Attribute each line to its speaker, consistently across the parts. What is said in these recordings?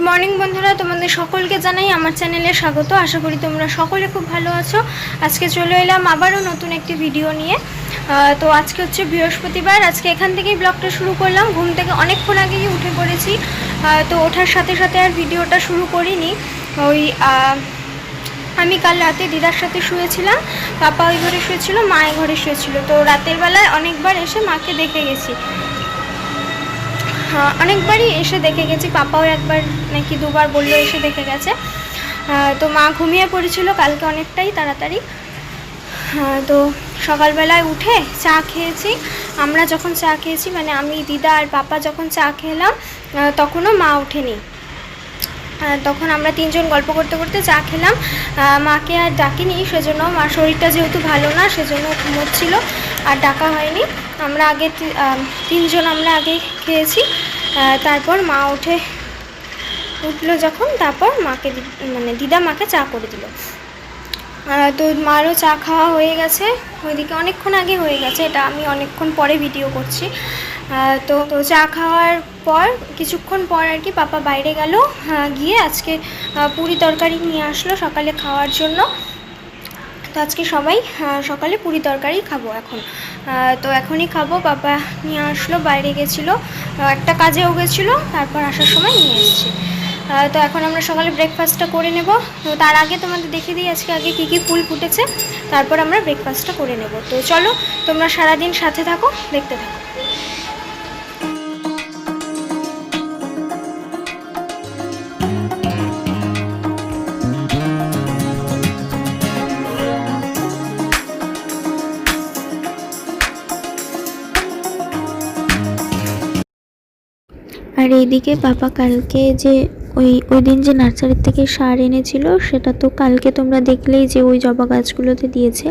Speaker 1: Morning বন্ধুরা, তোমাদের সকলকে জানাই আমার চ্যানেলে স্বাগত। আশা করি তোমরা সকলে খুব ভালো আছো। আজকে চলে এলাম আবারও নতুন একটি ভিডিও নিয়ে। তো আজকে হচ্ছে বৃহস্পতিবার। আজকে এখান থেকেই ব্লগটা শুরু করলাম। ঘুম থেকে অনেকক্ষণ আগেই উঠে পড়েছি। তো ওঠার সাথে সাথে আর ভিডিওটা শুরু করিনি। আমি কাল রাতে দিদার সাথে শুয়েছিলাম, পাপা ওই ঘরে শুয়েছিল, মা এই ঘরে শুয়েছিল। তো রাতের বেলায় অনেকবার এসে মাকে দেখে গেছি, অনেকবারই এসে দেখে গেছি। পাপাও একবার নাকি দুবার বললো এসে দেখে গেছে। তো মা ঘুমিয়ে পড়েছিল কালকে অনেকটাই তাড়াতাড়ি। তো সকালবেলায় উঠে চা খেয়েছি। আমরা যখন চা খেয়েছি, মানে আমি, দিদা আর পাপা যখন চা খেলাম, তখনও মা ওঠেনি। তখন আমরা তিনজন গল্প করতে করতে চা খেলাম। মাকে আর ডাকিনি, সেজন্য মার শরীরটা যেহেতু ভালো না, সেজন্য ঘুমোচ্ছিল আর ডাকা হয়নি। আমরা আগে তিনজন আমরা আগে খেয়েছি। তারপর মা উঠলো যখন, তারপর মাকে মানে দিদা মাকে চা করে দিল। তো মারও চা খাওয়া হয়ে গেছে, ওইদিকে অনেকক্ষণ আগে হয়ে গেছে। এটা আমি অনেকক্ষণ পরে ভিডিও করছি। তো চা খাওয়ার পর কিছুক্ষণ পর আর কি পাপা বাইরে গেল, গিয়ে আজকে পুরি তরকারি নিয়ে আসলো সকালে খাওয়ার জন্য। তো আজকে সবাই সকালে পুরি তরকারি খাবো এখন। তো এখনই খাবো। পাপা নিয়ে আসলো, বাইরে গেছিলো, একটা কাজেও গেছিলো, তারপর আসার সময় নিয়ে এসেছি। তো এখন আমরা সকালে ব্রেকফাস্টটা করে নেব। তো তার আগে তোমাদের দেখিয়ে দিই আজকে আগে কী কী ফুল ফুটেছে, তারপর আমরা ব্রেকফাস্টটা করে নেব। তো চলো, তোমরা সারাদিন সাথে থাকো, দেখতে থাকো।
Speaker 2: আর এইদিকে পাপা কালকে যে ওই দিন যে নার্সারির থেকে সার এনেছিল, সেটা তো কালকে তোমরা দেখলেই যে ওই জবা গাছগুলোতে দিয়েছে।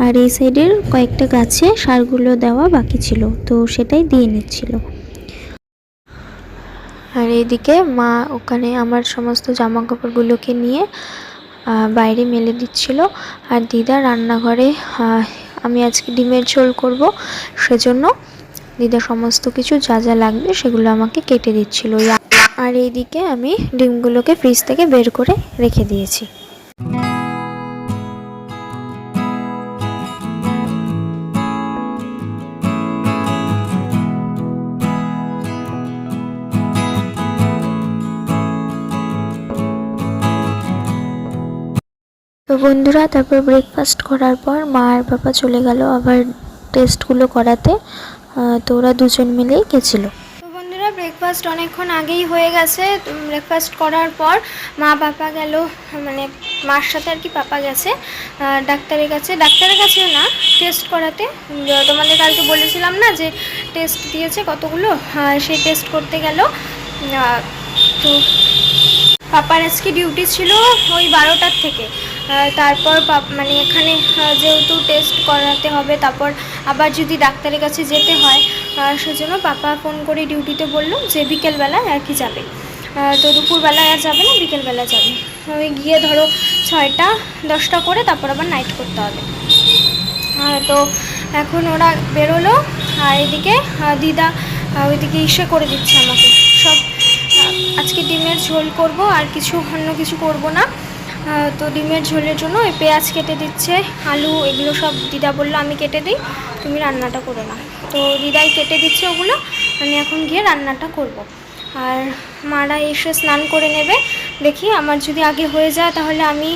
Speaker 2: আর এই সাইডের কয়েকটা গাছে সারগুলো দেওয়া বাকি ছিল, তো সেটাই দিয়ে নিচ্ছিল। আর এইদিকে মা ওখানে আমার সমস্ত জামা কাপড়গুলোকে নিয়ে বাইরে মেলে দিচ্ছিল। আর দিদা রান্নাঘরে, আমি আজকে ডিমের ঝোল করব, সেজন্য দিদা সমস্ত কিছু যা যা লাগবে সেগুলো আমাকে কেটে দিচ্ছিল। আর এইদিকে আমি ডিমগুলোকে ফ্রিজ থেকে বের করে রেখে দিয়েছি। তো বন্ধুরা, তারপর ব্রেকফাস্ট করার পর মা আর বাবা চলে গেল আবার টেস্টগুলো করাতে। তো ওরা দুজন মিলেই গেছিলো।
Speaker 1: তো বন্ধুরা, ব্রেকফাস্ট অনেকক্ষণ আগেই হয়ে গেছে। ব্রেকফাস্ট করার পর মা পাপা গেল, মানে মার সাথে আর কি পাপা গেছে ডাক্তারের কাছেও না, টেস্ট করাতে। তোমাদের কালকে বলেছিলাম না যে টেস্ট দিয়েছে কতগুলো, সেই টেস্ট করতে গেল। তো পাপার আজকে ডিউটি ছিল ওই 12টার থেকে। তারপর মানে এখানে যেহেতু টেস্ট করাতে হবে, তারপর আবার যদি ডাক্তারের কাছে যেতে হয়, সেজন্য পাপা ফোন করে ডিউটিতে বললো যে বিকেলবেলায় আর কি যাবে। তো দুপুরবেলায় আর যাবে না, বিকেলবেলা যাবে। ওই গিয়ে ধরো 6টা 10টা করে তারপর আবার নাইট করতে হবে। তো এখন ওরা বেরোলো। আর এদিকে দিদা ওইদিকে ইসে করে দিচ্ছে আমাকে সব। আজকে ডিমের ঝোল করব, আর অন্য কিছু করব না। তো ডিমের ঝোলের জন্য ওই পেঁয়াজ কেটে দিচ্ছে, আলু, এগুলো সব দিদা বললো আমি কেটে দিই, তুমি রান্নাটা করো না। তো দিদাই কেটে দিচ্ছে ওগুলো, আমি এখন গিয়ে রান্নাটা করব। আর মারা এসে স্নান করে নেবে। দেখি আমার যদি আগে হয়ে যায় তাহলে আমি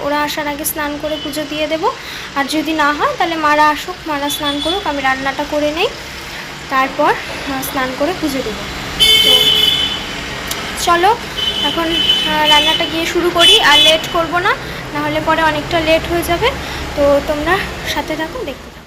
Speaker 1: ওরা আসার আগে স্নান করে পুজো দিয়ে দেব। আর যদি না হয় তাহলে মারা আসুক, মারা স্নান করুক, আমি রান্নাটা করে নেই, তারপর স্নান করে পুজো দেবো। তো চলো এখন রান্নাটা গিয়ে শুরু করি। আর লেট করব না, নাহলে পরে অনেকটা লেট হয়ে যাবে। তো তোমরা সাথে থাকো, দেখতে থাকো।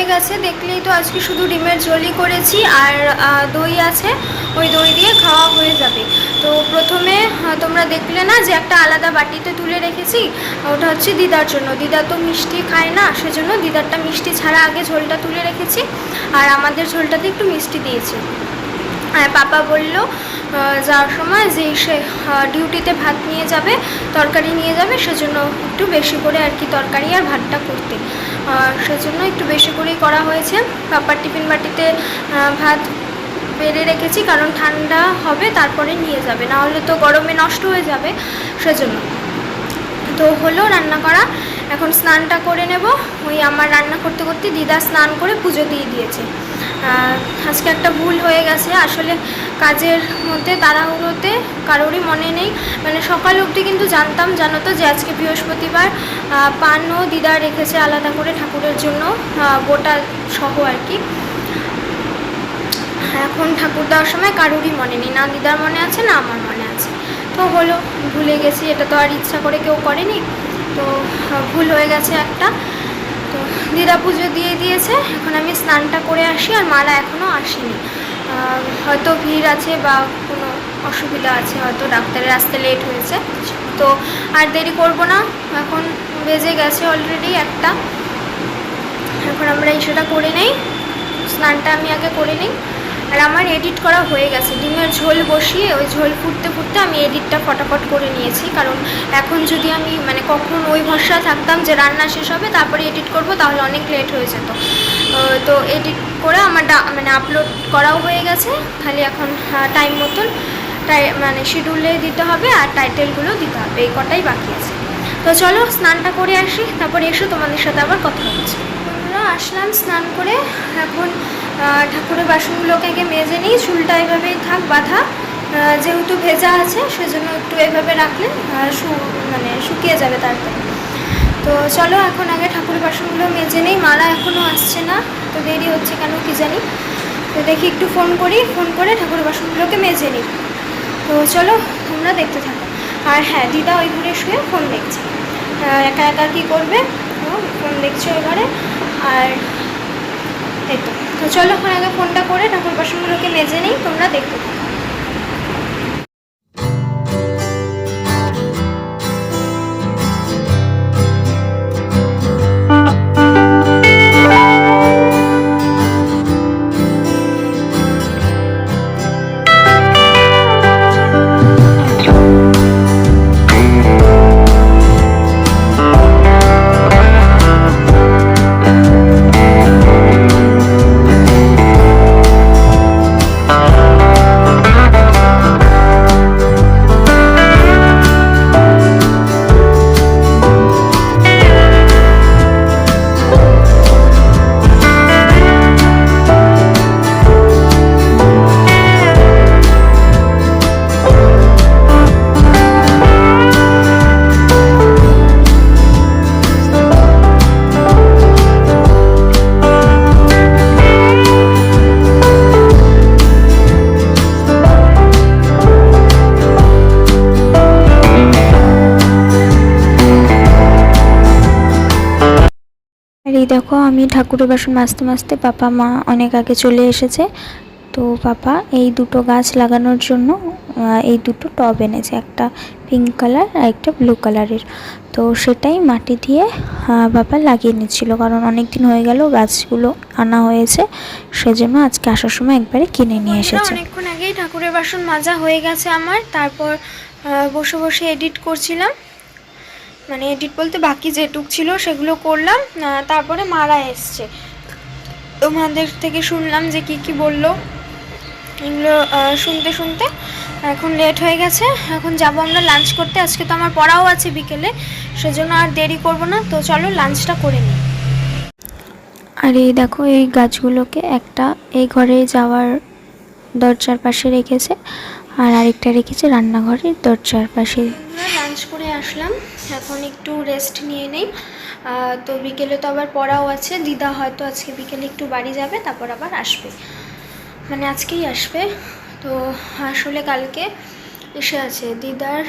Speaker 1: হয়ে গেছে, দেখলেই তো আজকে শুধু ডিমের ঝোলই করেছি আর দই আছে, ওই দই দিয়ে খাওয়া হয়ে যাবে। তো প্রথমে তোমরা দেখলে না যে একটা আলাদা বাটিতে তুলে রেখেছি, ওটা হচ্ছে দিদার জন্য। দিদা তো মিষ্টি খায় না, সেজন্য দিদারটা মিষ্টি ছাড়া আগে ঝোলটা তুলে রেখেছি, আর আমাদের ঝোলটাতে একটু মিষ্টি দিয়েছি। আর পাপা বলল যাওয়ার সময় যে সে ডিউটিতে ভাত নিয়ে যাবে, তরকারি নিয়ে যাবে, সেজন্য একটু বেশি করে আর কি তরকারি আর ভাতটা করতে, সেজন্য একটু বেশি করেই করা হয়েছে। পাপার টিফিন বাটিতে ভাত বেড়ে রেখেছি, কারণ ঠান্ডা হবে তারপরে নিয়ে যাবে, না হলে তো গরমে নষ্ট হয়ে যাবে, সেজন্য। তো হলো রান্না করা, এখন স্নানটা করে নেব। ওই আমার রান্না করতে করতে দিদা স্নান করে পুজো দিয়ে দিয়েছে। আজকে একটা ভুল হয়ে গেছে, আসলে কাজের মধ্যে তাড়াহুড়োতে কারোরই মনে নেই, মানে সকাল অবধি কিন্তু জানতাম, জানো তো, যে আজকে বৃহস্পতিবার, পানও দিদা রেখেছে আলাদা করে ঠাকুরের জন্য, গোটা সহ আর কি। এখন ঠাকুর দেওয়ার সময় কারোরই মনে নেই, না দিদার মনে আছে না আমার মনে আছে। তো হলো, ভুলে গেছি, এটা তো আর ইচ্ছা করে কেউ করেনি, তো ভুল হয়ে গেছে একটা। তো দিদা পুজো দিয়ে দিয়েছে, এখন আমি স্নানটা করে আসি, আর মারা এখনও আসেনি, হয়তো ভিড় আছে বা কোনো অসুবিধা আছে, হয়তো ডাক্তারের আসতে লেট হয়েছে। তো আর দেরি করব না, এখন বেজে গেছে অলরেডি 1টা। এখন আমরা সেটা করে নেই, স্নানটা আমি আগে করে নিই। আর আমার এডিট করা হয়ে গেছে, ডিমের ঝোল বসিয়ে ওই ঝোল ফুটতে ফুটতে আমি এডিটটা ফটাফট করে নিয়েছি, কারণ এখন যদি আমি মানে কখন ওই ভরসা থাকতাম যে রান্না শেষ হবে তারপরে এডিট করব, তাহলে অনেক লেট হয়ে যেত। তো এডিট করে আমার মানে আপলোড করাও হয়ে গেছে, খালি এখন টাইম মতন মানে শিডিউলে দিতে হবে আর টাইটেলগুলো দিতে হবে, এই কটাই বাকি আছে। তো চলো স্নানটা করে আসি, তারপরে এসো তোমাদের সাথে আবার কথা হচ্ছে। আমরা আসলাম স্নান করে, এখন ঠাকুরের বাসনগুলোকে আগে মেজে নিই, চুলটা এভাবেই থাক বাঁধা, যেহেতু ভেজা আছে সেজন্য একটু এভাবে রাখলে মানে শুকিয়ে যাবে তাড়াতাড়ি। তো চলো এখন আগে ঠাকুরের বাসনগুলো মেজে নেই, মারা এখনও আসছে না, তো দেরি হচ্ছে কেন কি জানি। তো দেখি একটু ফোন করি, ফোন করে ঠাকুরের বাসনগুলোকে মেজে নিই। তো চলো তোমরা দেখতে থাকো। আর হ্যাঁ, দিদা ওই ঘরে শুয়ে ফোন দেখছে, একা একা কী করবে, ফোন দেখছে ওই ঘরে। আর এই তো চলো এখন আগে ফোনটা করে ঠাকুর বাসনগুলোকে মেজে নিই, তোমরা দেখতে থাকো।
Speaker 2: আর এই দেখো, আমি ঠাকুরের বাসন মাজতে মাজতে পাপা মা অনেক আগে চলে এসেছে। তো পাপা এই দুটো গাছ লাগানোর জন্য এই দুটো টব এনেছে, একটা পিঙ্ক কালার আর একটা ব্লু কালারের। তো সেটাই মাটি দিয়ে বাবা লাগিয়ে নিচ্ছিল, কারণ অনেক দিন হয়ে গেল গাছগুলো আনা হয়েছে, সেজন্য আজকে আসার সময় একবারে কিনে নিয়ে এসেছে।
Speaker 1: অনেকক্ষণ আগেই ঠাকুরের বাসন মাজা হয়ে গেছে আমার, তারপর বসে বসে এডিট করছিলাম, মানে এডিট বলতে বাকি যেটুক ছিল সেগুলো করলাম। তারপরে মারা এসছে, তোমাদের থেকে শুনলাম যে কি বললো, এগুলো শুনতে শুনতে এখন লেট হয়ে গেছে। এখন যাব আমরা লাঞ্চ করতে, আজকে তো আমার পড়াও আছে বিকেলে, সেজন্য আর দেরি করব না। তো চলো লাঞ্চটা করে নিই।
Speaker 2: আর এই দেখো, এই গাছগুলোকে একটা এই ঘরে যাওয়ার দরজার পাশে রেখেছে, আর আরেকটা রেখেছে রান্নাঘরের দরজার পাশে।
Speaker 1: লাঞ্চ করে আসলাম, এখন একটু রেস্ট নিয়ে নেই। তো বিকেলে তো আবার পড়াও আছে, দিদা হয়তো আজকে বিকেলে একটু বাড়ি যাবে, তারপর আবার আসবে, মানে আজকেই আসবে। তো আসলে কালকে এসে আছে দিদার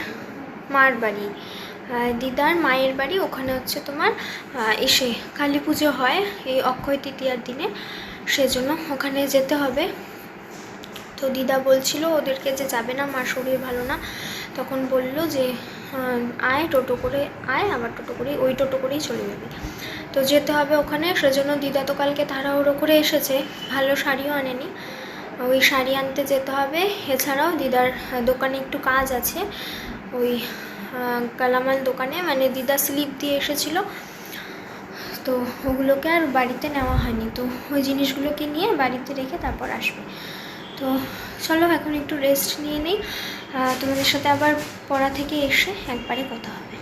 Speaker 1: মার বাড়ি, দিদার মায়ের বাড়ি ওখানে হচ্ছে তোমার এসে কালী পুজো হয় এই অক্ষয় তৃতীয়ার দিনে, সেজন্য ওখানে যেতে হবে। তো দিদা বলছিল ওদেরকে যে যাবে না, মার শরীর ভালো না, তখন বলল যে আয় টোটো করে আয়, আমার টোটো করে ওই টোটো করেই চলে যাবি। তো যেতে হবে ওখানে, সেজন্য দিদা তো কালকে তাড়াহুড়ো করে এসেছে, ভালো শাড়িও আনেনি, ওই শাড়ি আনতে যেতে হবে। এছাড়াও দিদার দোকানে একটু কাজ আছে, ওই কালামাল দোকানে, মানে দিদা স্লিপ দিয়ে এসেছিল, তো ওগুলোকে আর বাড়িতে নেওয়া হয়নি, তো ওই জিনিসগুলোকে নিয়ে বাড়িতে রেখে তারপর আসবে। তো চলো এখন একটু রেস্ট নিয়ে নিই, তোমাদের সাথে আবার পড়া থেকে এসে একবারে কথা হবে।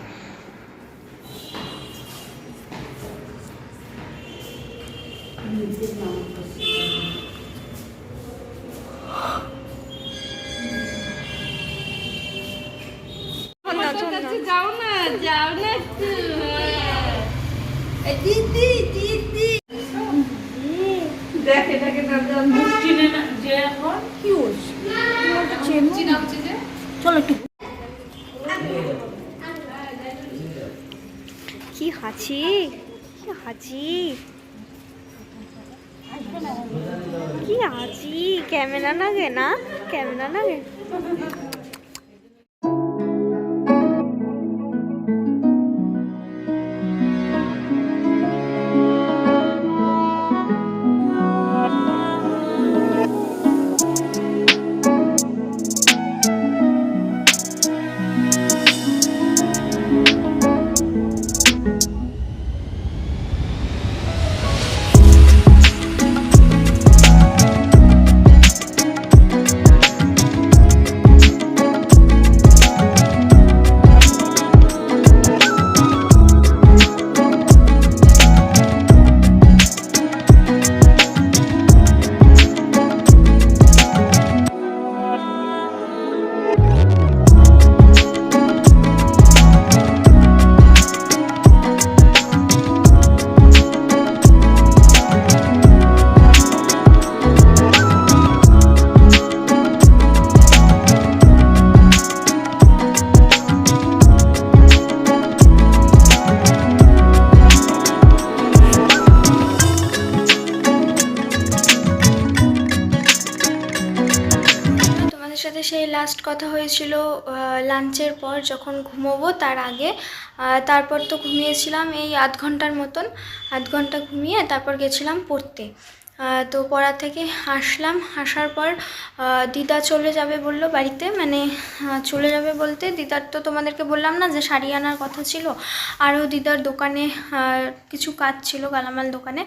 Speaker 3: যাও না দিদি দিদি দেখে দেখে চিনে না যে এখন কি চলো একটু
Speaker 1: কি হাঁচি, কি হাঁচি, কি হাঁচি, ক্যামেরা লাগে না, ক্যামেরা লাগে। সাথে সেই লাস্ট কথা হয়েছিল লাঞ্চের পর, যখন ঘুমোবো তার আগে। তারপর তো ঘুমিয়েছিলাম এই আধ ঘন্টার মতন, আধ ঘন্টা ঘুমিয়ে তারপর গেছিলাম পড়তে। তো পড়া থেকে আসলাম, আসার পর দিদা চলে যাবে বললো বাড়িতে, মানে চলে যাবে বলতে দিদার তো তোমাদেরকে বললাম না যে শাড়ি আনার কথা ছিল, আরও দিদার দোকানে কিছু কাজ ছিল, গালামাল দোকানে,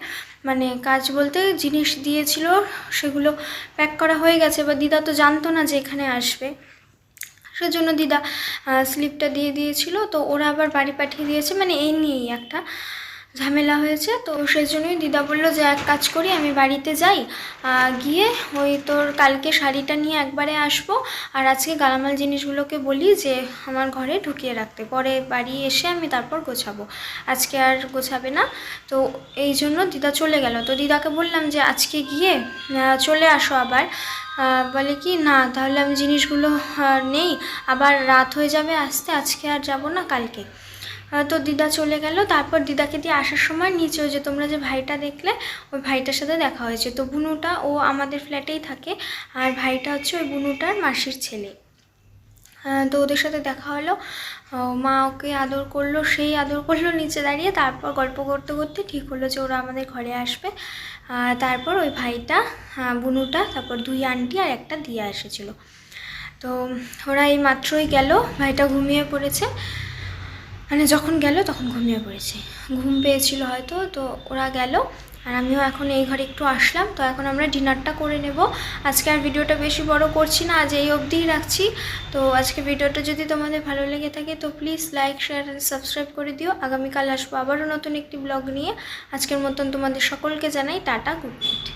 Speaker 1: মানে কাজ বলতে জিনিস দিয়েছিল, সেগুলো প্যাক করা হয়ে গেছে, বা দিদা তো জানতো না যে এখানে আসবে, সেজন্য দিদা স্লিপটা দিয়ে দিয়েছিল। তো ওরা আবার বাড়ি পাঠিয়ে দিয়েছে, মানে এই নিয়েই একটা ঝামেলা হয়েছে। তো সেই জন্যই দিদা বললো যে এক কাজ করি, আমি বাড়িতে যাই, গিয়ে ওই তোর কালকে শাড়িটা নিয়ে একবারে আসবো, আর আজকে গালামাল জিনিসগুলোকে বলি যে আমার ঘরে ঢুকিয়ে রাখতে, পরে বাড়ি এসে আমি তারপর গোছাবো, আজকে আর গোছাবে না। তো এই জন্য দিদা চলে গেল। তো দিদাকে বললাম যে আজকে গিয়ে চলে আসো আবার, বলে কি না তাহলে আমি জিনিসগুলো নেই, আবার রাত হয়ে যাবে আসতে, আজকে আর যাব না, কালকে। তো দিদা চলে গেল। তারপর দিদাকে দিয়ে আসার সময় নিচে ওই যে তোমরা যে ভাইটা দেখলে, ওই ভাইটার সাথে দেখা হয়েছে। তো বুনুটা ও আমাদের ফ্ল্যাটেই থাকে, আর ভাইটা হচ্ছে ওই বুনুটার মাসির ছেলে। তো ওদের সাথে দেখা হলো, মা ওকে আদর করলো, সেই আদর করলো নিচে দাঁড়িয়ে। তারপর গল্প করতে করতে ঠিক হলো যে ওরা আমাদের ঘরে আসবে। তারপর ওই ভাইটা, বুনুটা, তারপর দুই আন্টি আর একটা দিয়া এসেছিলো। তো ওরা এই মাত্রই গেল, ভাইটা ঘুমিয়ে পড়েছে, মানে যখন গেল তখন ঘুমিয়ে পড়েছে, ঘুম পেয়েছিল হয়তো। তো ওরা গেল, আর আমিও এখন এই ঘরে একটু আসলাম। তো এখন আমরা ডিনারটা করে নেব। আজকে আর ভিডিওটা বেশি বড় করছি না, আজ এই অবধিই রাখছি। তো আজকে ভিডিওটা যদি তোমাদের ভালো লেগে থাকে তো প্লিজ লাইক, শেয়ার, সাবস্ক্রাইব করে দিও। আগামীকাল আসবো আবারও নতুন একটি ব্লগ নিয়ে। আজকের মতন তোমাদের সকলকে জানাই টাটা, গুড নাইট।